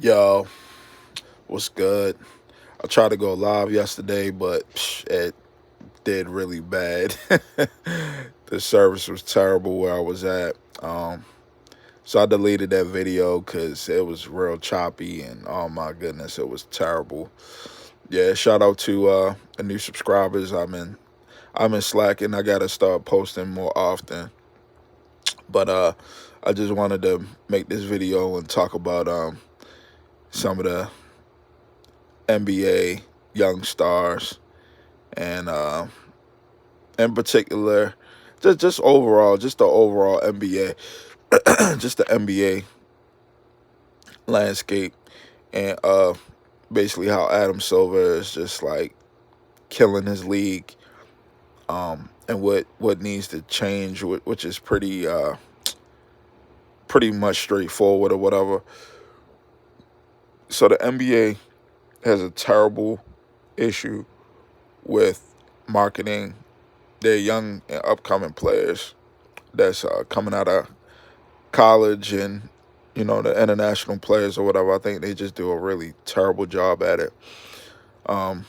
Yo, what's good? I tried to go live yesterday, but it did really bad. The service was terrible where I was at. So I deleted that video because it was real choppy and oh my goodness, it was terrible. Yeah, shout out to the new subscribers. I'm in Slack and I gotta start posting more often. But I just wanted to make this video and talk about some of the NBA young stars and in particular, just overall, just the overall NBA, just the NBA landscape, and basically how Adam Silver is just like killing his league, and what needs to change, which is pretty much straightforward or whatever. So the NBA has a terrible issue with marketing their young and upcoming players that's coming out of college and the international players or whatever. I think they just do a really terrible job at it. Um,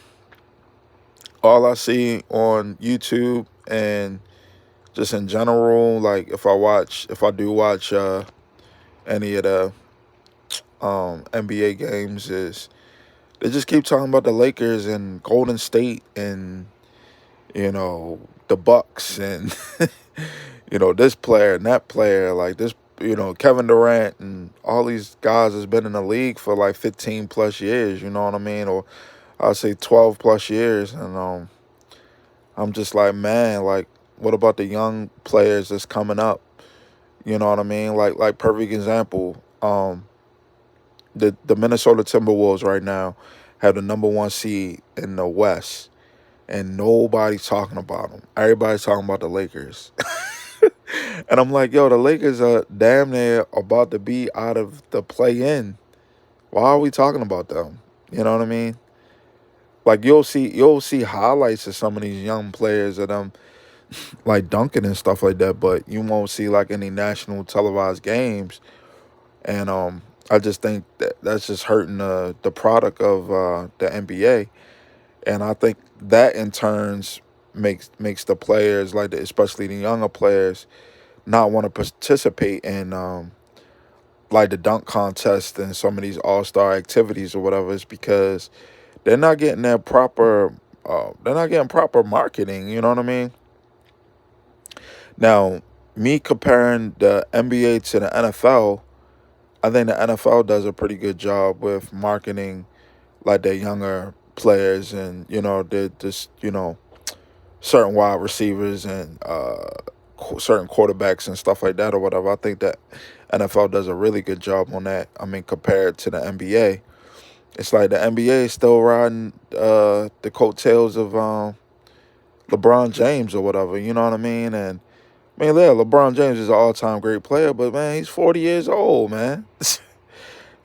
all I see on YouTube and just in general, like if I do watch any of the NBA games, is they just keep talking about the Lakers and Golden State and the Bucks and this player and that player, like this, Kevin Durant and all these guys has been in the league for like 15 plus years, you know what I mean? Or I'd say 12 plus years. And I'm just like, man, like, what about the young players that's coming up? You know what I mean? Like perfect example, the Minnesota Timberwolves right now have the number one seed in the West, and nobody's talking about them. Everybody's talking about the Lakers. And I'm like, yo, the Lakers are damn near about to be out of the play in. Why are we talking about them? You know what I mean? Like you'll see highlights of some of these young players of them like dunking and stuff like that, but you won't see like any national televised games. And I just think that that's just hurting the product of the NBA. And I think that in turns makes the players especially the younger players not want to participate in like the dunk contest and some of these all-star activities or whatever. Is because they're not getting their proper they're not getting proper marketing, you know what I mean? Now, me comparing the NBA to the NFL, I think the NFL does a pretty good job with marketing like their younger players, and they're just certain wide receivers and certain quarterbacks and stuff like that or whatever. I think that NFL does a really good job on that. I mean, compared to the NBA, it's like the NBA is still riding the coattails of LeBron James or whatever. You know what I mean? And I mean, yeah, LeBron James is an all-time great player, but man, he's 40 years old, man.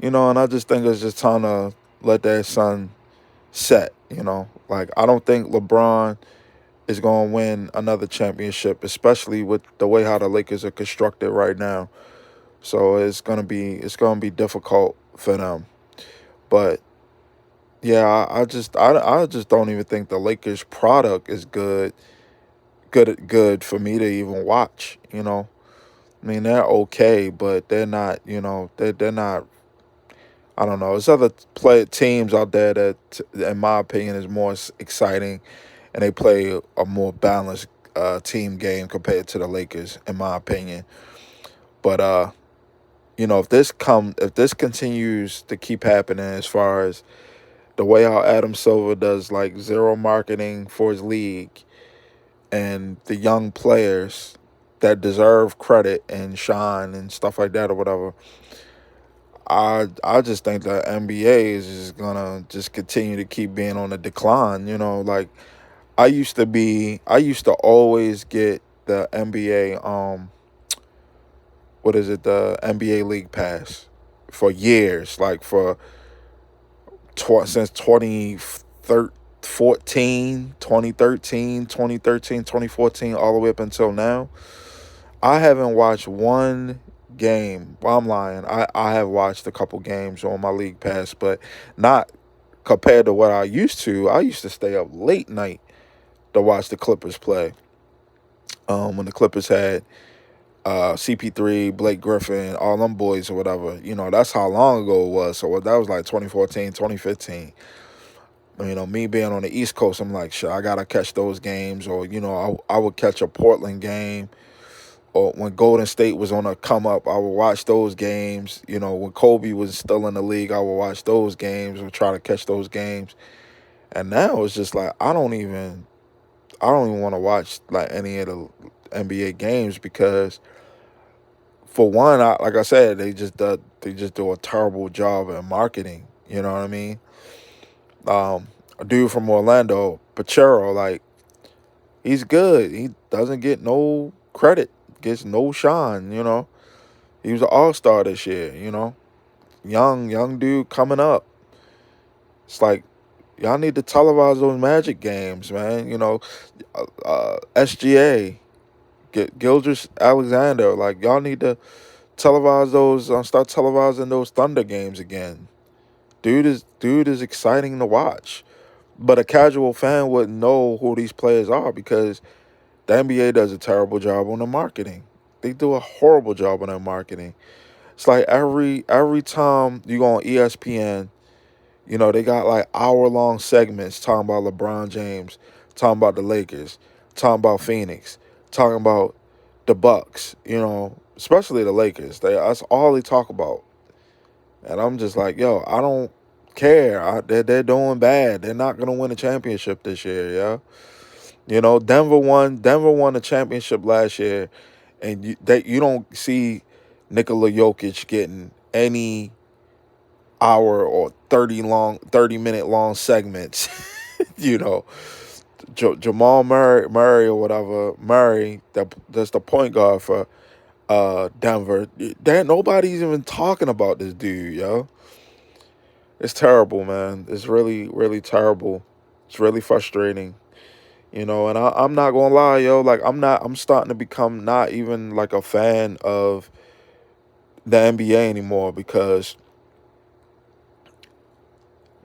And I just think it's just time to let that sun set. Like I don't think LeBron is going to win another championship, especially with the way how the Lakers are constructed right now. So it's gonna be difficult for them. But yeah, I just don't even think the Lakers product is good for me to even watch. I mean they're okay, but they're not. They're not. I don't know. There's other play teams out there that, in my opinion, is more exciting, and they play a more balanced team game compared to the Lakers, in my opinion. But if this continues to keep happening, as far as the way how Adam Silver does like zero marketing for his league and the young players that deserve credit and shine and stuff like that or whatever, I just think the NBA is just gonna just continue to keep being on the decline. Like I used to always get the NBA what is it, the NBA League Pass for years, like for since 2014, 2013, 2013, 2014, all the way up until now. I haven't watched one game. Well, I'm lying. I have watched a couple games on my league pass, but not compared to what I used to. I used to stay up late night to watch the Clippers play. When the Clippers had CP3, Blake Griffin, all them boys or whatever. That's how long ago it was. So that was like 2014, 2015. Me being on the East Coast, I'm like, shit, I gotta catch those games. Or I would catch a Portland game. Or when Golden State was on a come up, I would watch those games. When Kobe was still in the league, I would watch those games or try to catch those games. And now it's just like I don't even want to watch like any of the NBA games because, for one, like I said, they just do a terrible job at marketing. You know what I mean? A dude from Orlando, Pachero, like, he's good. He doesn't get no credit, gets no shine. He was an all-star this year. Young dude coming up. It's like, y'all need to televise those Magic games, man. SGA, Gildress Alexander, like, y'all need to televise those. Start televising those Thunder games again. Dude is exciting to watch, but a casual fan wouldn't know who these players are because the NBA does a terrible job on the marketing. They do a horrible job on their marketing. It's like every time you go on ESPN, they got like hour-long segments talking about LeBron James, talking about the Lakers, talking about Phoenix, talking about the Bucks, especially the Lakers. That's all they talk about. And I'm just like, yo, I don't care. They're doing bad. They're not going to win a championship this year, yeah? Denver won the championship last year, and you don't see Nikola Jokic getting any hour or 30-minute long segments. you know, Jamal Murray or whatever, that's the point guard for Denver. Nobody's even talking about this dude, yo. It's terrible, man. It's really, really terrible. It's really frustrating. And I'm not gonna lie, yo. Like, I'm starting to become not even like a fan of the NBA anymore because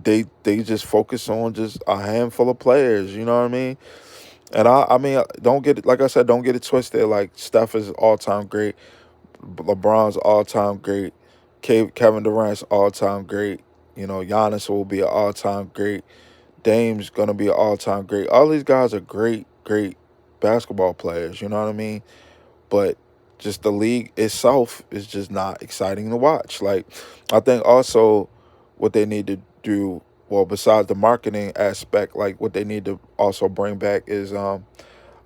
they just focus on just a handful of players. You know what I mean? And I mean, don't get it. Like I said, don't get it twisted. Like, Steph is all time great. LeBron's all time great. Kevin Durant's all time great. Giannis will be an all time great. Dame's gonna be an all time great. All these guys are great, great basketball players. You know what I mean? But just the league itself is just not exciting to watch. Like, I think also what they need to do, well, besides the marketing aspect, like what they need to also bring back is a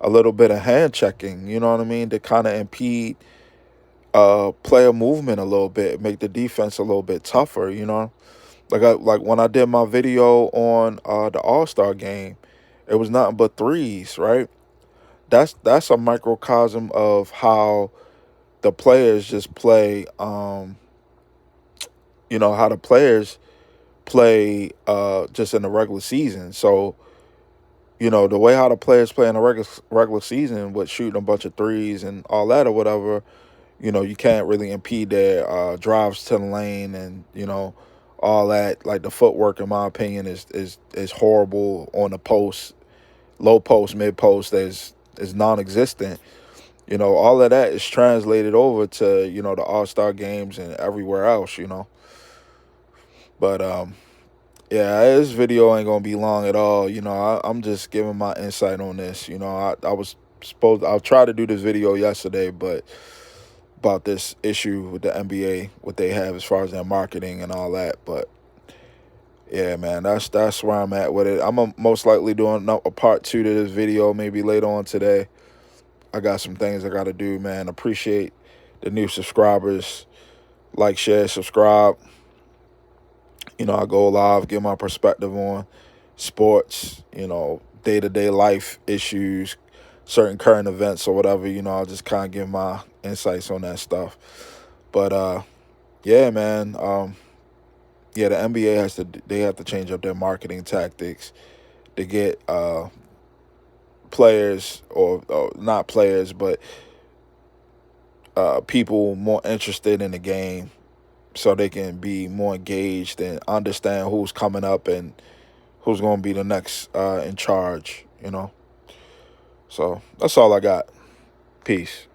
little bit of hand checking. You know what I mean? To kind of impede player movement a little bit, make the defense a little bit tougher. Like when I did my video on the All-Star game, it was nothing but threes, right? That's a microcosm of how the players just play. How the players play just in the regular season. So the way how the players play in the regular season with shooting a bunch of threes and all that or whatever, you can't really impede their drives to the lane and all that. Like, the footwork, in my opinion, is horrible on the post, low post, mid post. Is non-existent. All of that is translated over to the All-Star games and everywhere else. But yeah, this video ain't gonna be long at all. I'm just giving my insight on this. I'll try to do this video yesterday, but about this issue with the NBA, what they have as far as their marketing and all that. But yeah, man, that's where I'm at with it. I'm most likely doing a part 2 to this video maybe later on today. I got some things I got to do, man. Appreciate the new subscribers. Like, share, subscribe. I go live, give my perspective on sports, day-to-day life issues, certain current events or whatever. I'll just kind of give my insights on that stuff. But yeah, man. Yeah, the NBA they have to change up their marketing tactics to get players, or not players, but people more interested in the game so they can be more engaged and understand who's coming up and who's going to be the next in charge, So that's all I got. Peace.